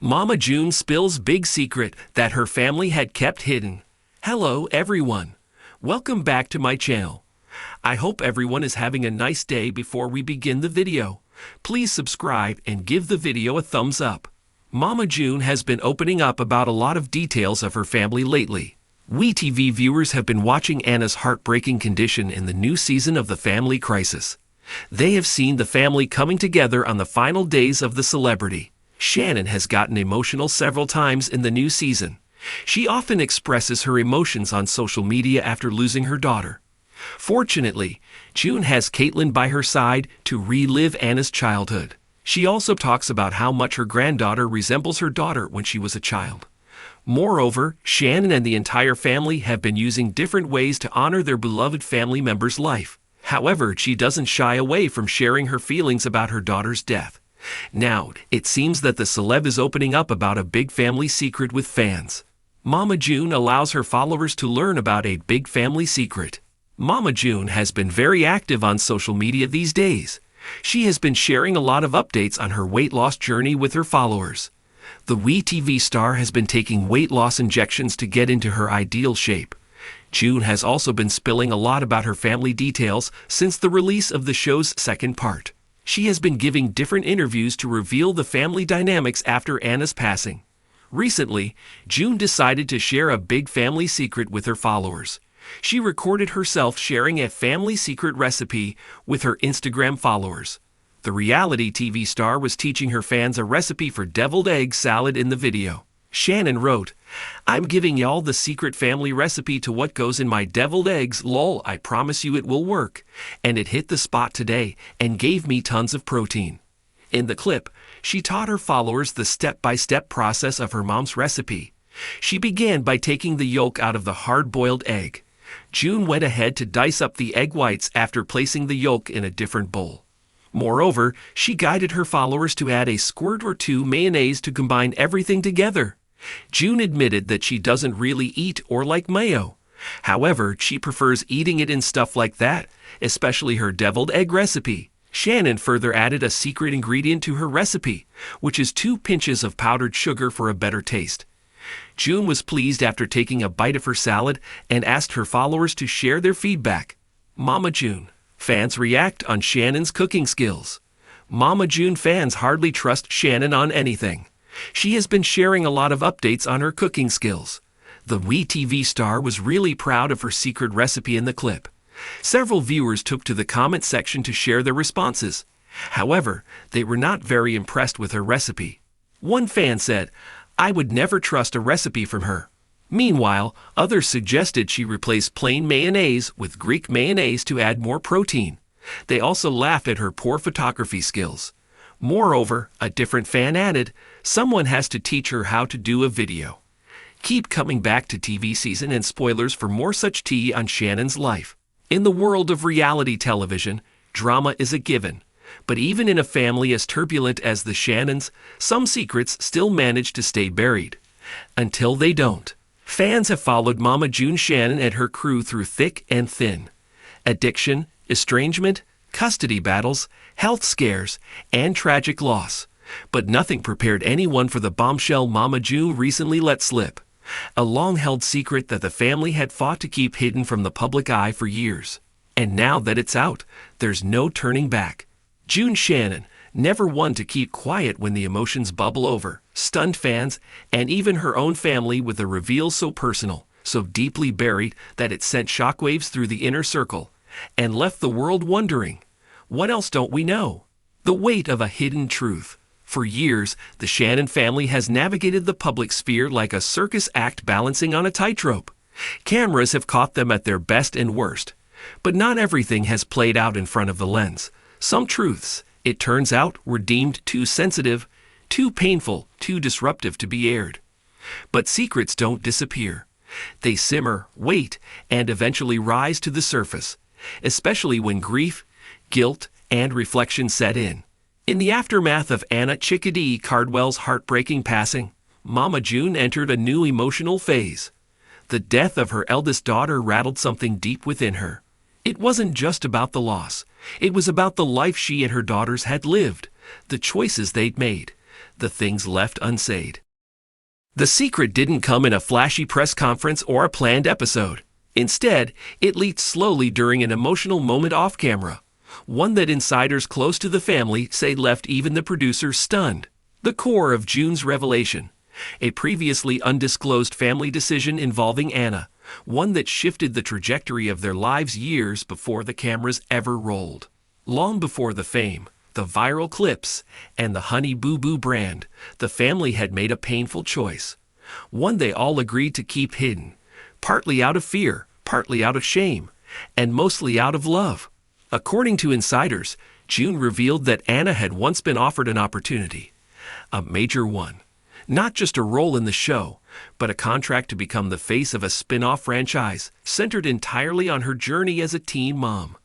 Mama June spills big secret that her family had kept hidden. Hello everyone. Welcome back to my channel. I hope everyone is having a nice day. Before we begin the video, please subscribe and give the video a thumbs up. Mama June has been opening up about a lot of details of her family lately. We TV viewers have been watching Anna's heartbreaking condition in the new season of The Family Crisis. They have seen the family coming together on the final days of the celebrity. Shannon has gotten emotional several times in the new season. She often expresses her emotions on social media after losing her daughter. Fortunately, June has Caitlin by her side to relive Anna's childhood. She also talks about how much her granddaughter resembles her daughter when she was a child. Moreover, Shannon and the entire family have been using different ways to honor their beloved family member's life. However, she doesn't shy away from sharing her feelings about her daughter's death. Now, it seems that the celeb is opening up about a big family secret with fans. Mama June allows her followers to learn about a big family secret. Mama June has been very active on social media these days. She has been sharing a lot of updates on her weight loss journey with her followers. The WE tv star has been taking weight loss injections to get into her ideal shape. June has also been spilling a lot about her family details since the release of the show's second part. She has been giving different interviews to reveal the family dynamics after Anna's passing. Recently, June decided to share a big family secret with her followers. She recorded herself sharing a family secret recipe with her Instagram followers. The reality TV star was teaching her fans a recipe for deviled egg salad in the video. Shannon wrote, "I'm giving y'all the secret family recipe to what goes in my deviled eggs, lol, I promise you it will work. And it hit the spot today and gave me tons of protein." In the clip, she taught her followers the step-by-step process of her mom's recipe. She began by taking the yolk out of the hard-boiled egg. June went ahead to dice up the egg whites after placing the yolk in a different bowl. Moreover, she guided her followers to add a squirt or two mayonnaise to combine everything together. June admitted that she doesn't really eat or like mayo. However, she prefers eating it in stuff like that, especially her deviled egg recipe. Shannon further added a secret ingredient to her recipe, which is 2 pinches of powdered sugar for a better taste. June was pleased after taking a bite of her salad and asked her followers to share their feedback. Mama June. Fans react on Shannon's cooking skills. Mama June fans hardly trust Shannon on anything. She has been sharing a lot of updates on her cooking skills. The WE tv star was really proud of her secret recipe in the clip. Several viewers took to the comment section to share their responses. However, they were not very impressed with her recipe. One fan said, "I would never trust a recipe from her." Meanwhile, others suggested she replace plain mayonnaise with Greek mayonnaise to add more protein. They also laughed at her poor photography skills. Moreover, a different fan added, "Someone has to teach her how to do a video." Keep coming back to TV season and spoilers for more such tea on Shannon's life. In the world of reality television, drama is a given. But even in a family as turbulent as the Shannons, some secrets still manage to stay buried. Until they don't. Fans have followed Mama June Shannon and her crew through thick and thin. Addiction, estrangement, custody battles, health scares, and tragic loss. But nothing prepared anyone for the bombshell Mama June recently let slip. A long-held secret that the family had fought to keep hidden from the public eye for years. And now that it's out, there's no turning back. June Shannon, never one to keep quiet when the emotions bubble over, stunned fans and even her own family with a reveal so personal, so deeply buried that it sent shockwaves through the inner circle and left the world wondering, what else don't we know? The weight of a hidden truth. For years, the Shannon family has navigated the public sphere like a circus act balancing on a tightrope. Cameras have caught them at their best and worst. But not everything has played out in front of the lens. Some truths, it turns out, were deemed too sensitive, too painful, too disruptive to be aired. But secrets don't disappear. They simmer, wait, and eventually rise to the surface, especially when grief, guilt, and reflection set in. In the aftermath of Anna Chickadee Cardwell's heartbreaking passing, Mama June entered a new emotional phase. The death of her eldest daughter rattled something deep within her. It wasn't just about the loss. It was about the life she and her daughters had lived, the choices they'd made, the things left unsaid. The secret didn't come in a flashy press conference or a planned episode. Instead, it leaked slowly during an emotional moment off camera, one that insiders close to the family say left even the producer stunned. The core of June's revelation, a previously undisclosed family decision involving Anna, one that shifted the trajectory of their lives years before the cameras ever rolled. Long before the fame, the viral clips, and the Honey Boo Boo brand, the family had made a painful choice, one they all agreed to keep hidden, partly out of fear, partly out of shame, and mostly out of love. According to insiders, June revealed that Anna had once been offered an opportunity, a major one. Not just a role in the show, but a contract to become the face of a spin-off franchise centered entirely on her journey as a teen mom.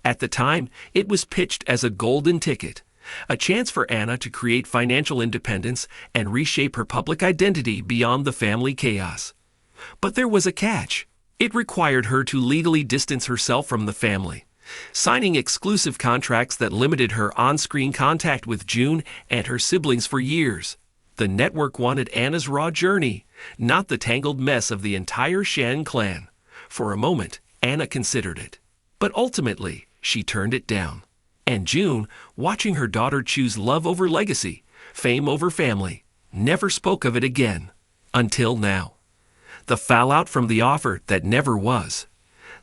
At the time, it was pitched as a golden ticket, a chance for Anna to create financial independence and reshape her public identity beyond the family chaos. But there was a catch. It required her to legally distance herself from the family, signing exclusive contracts that limited her on-screen contact with June and her siblings for years. The network wanted Anna's raw journey, not the tangled mess of the entire Shannon clan. For a moment, Anna considered it. But ultimately, she turned it down. And June, watching her daughter choose love over legacy, fame over family, never spoke of it again. Until now. The fallout from the offer that never was.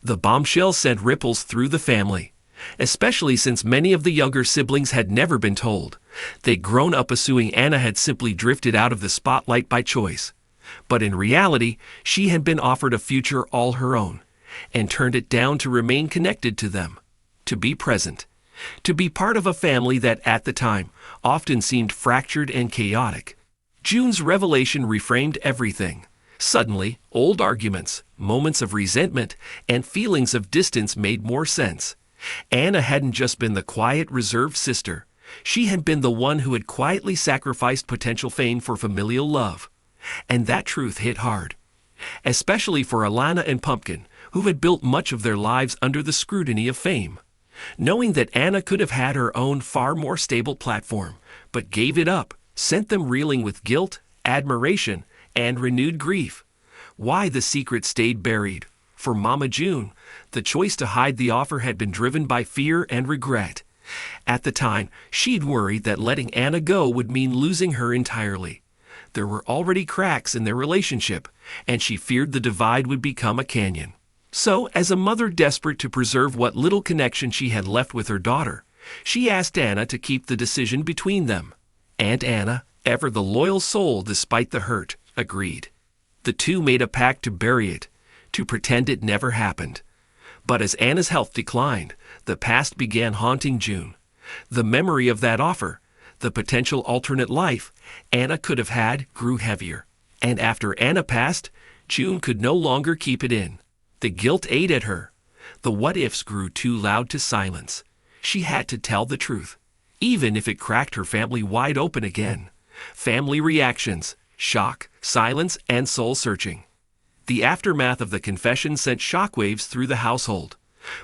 The bombshell sent ripples through the family, especially since many of the younger siblings had never been told. They'd grown up assuming Anna had simply drifted out of the spotlight by choice. But in reality, she had been offered a future all her own, and turned it down to remain connected to them, to be present, to be part of a family that, at the time, often seemed fractured and chaotic. June's revelation reframed everything. Suddenly, old arguments, moments of resentment, and feelings of distance made more sense. Anna hadn't just been the quiet, reserved sister. She had been the one who had quietly sacrificed potential fame for familial love. And that truth hit hard. Especially for Alana and Pumpkin, who had built much of their lives under the scrutiny of fame. Knowing that Anna could have had her own far more stable platform, but gave it up, sent them reeling with guilt, admiration, and renewed grief. Why the secret stayed buried. For Mama June, the choice to hide the offer had been driven by fear and regret. At the time, she'd worried that letting Anna go would mean losing her entirely. There were already cracks in their relationship, and she feared the divide would become a canyon. So, as a mother desperate to preserve what little connection she had left with her daughter, she asked Anna to keep the decision between them. And Anna, ever the loyal soul despite the hurt, agreed. The two made a pact to bury it, to pretend it never happened. But as Anna's health declined, the past began haunting June. The memory of that offer, the potential alternate life Anna could have had, grew heavier. And after Anna passed, June could no longer keep it in. The guilt ate at her. The what-ifs grew too loud to silence. She had to tell the truth, even if it cracked her family wide open again. Family reactions, shock, silence, and soul-searching. The aftermath of the confession sent shockwaves through the household.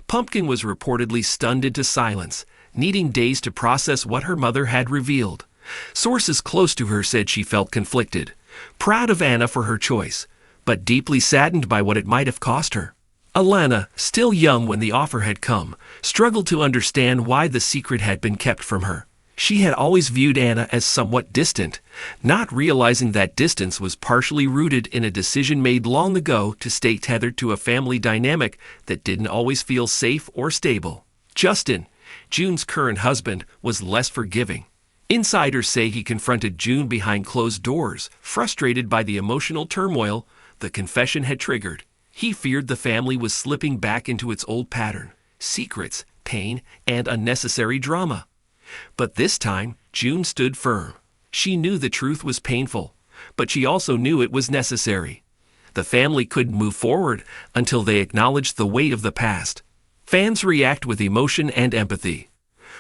Pumpkin was reportedly stunned into silence, needing days to process what her mother had revealed. Sources close to her said she felt conflicted, proud of Anna for her choice, but deeply saddened by what it might have cost her. Alana, still young when the offer had come, struggled to understand why the secret had been kept from her. She had always viewed Anna as somewhat distant, not realizing that distance was partially rooted in a decision made long ago to stay tethered to a family dynamic that didn't always feel safe or stable. Justin, June's current husband, was less forgiving. Insiders say he confronted June behind closed doors, frustrated by the emotional turmoil the confession had triggered. He feared the family was slipping back into its old pattern: secrets, pain, and unnecessary drama. But this time, June stood firm. She knew the truth was painful, but she also knew it was necessary. The family couldn't move forward until they acknowledged the weight of the past. Fans react with emotion and empathy.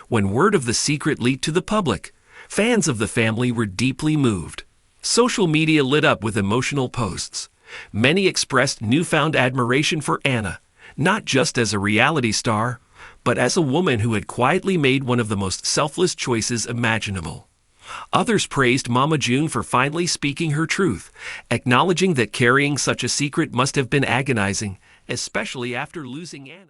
When word of the secret leaked to the public, fans of the family were deeply moved. Social media lit up with emotional posts. Many expressed newfound admiration for Anna, not just as a reality star, but as a woman who had quietly made one of the most selfless choices imaginable. Others praised Mama June for finally speaking her truth, acknowledging that carrying such a secret must have been agonizing, especially after losing Anna.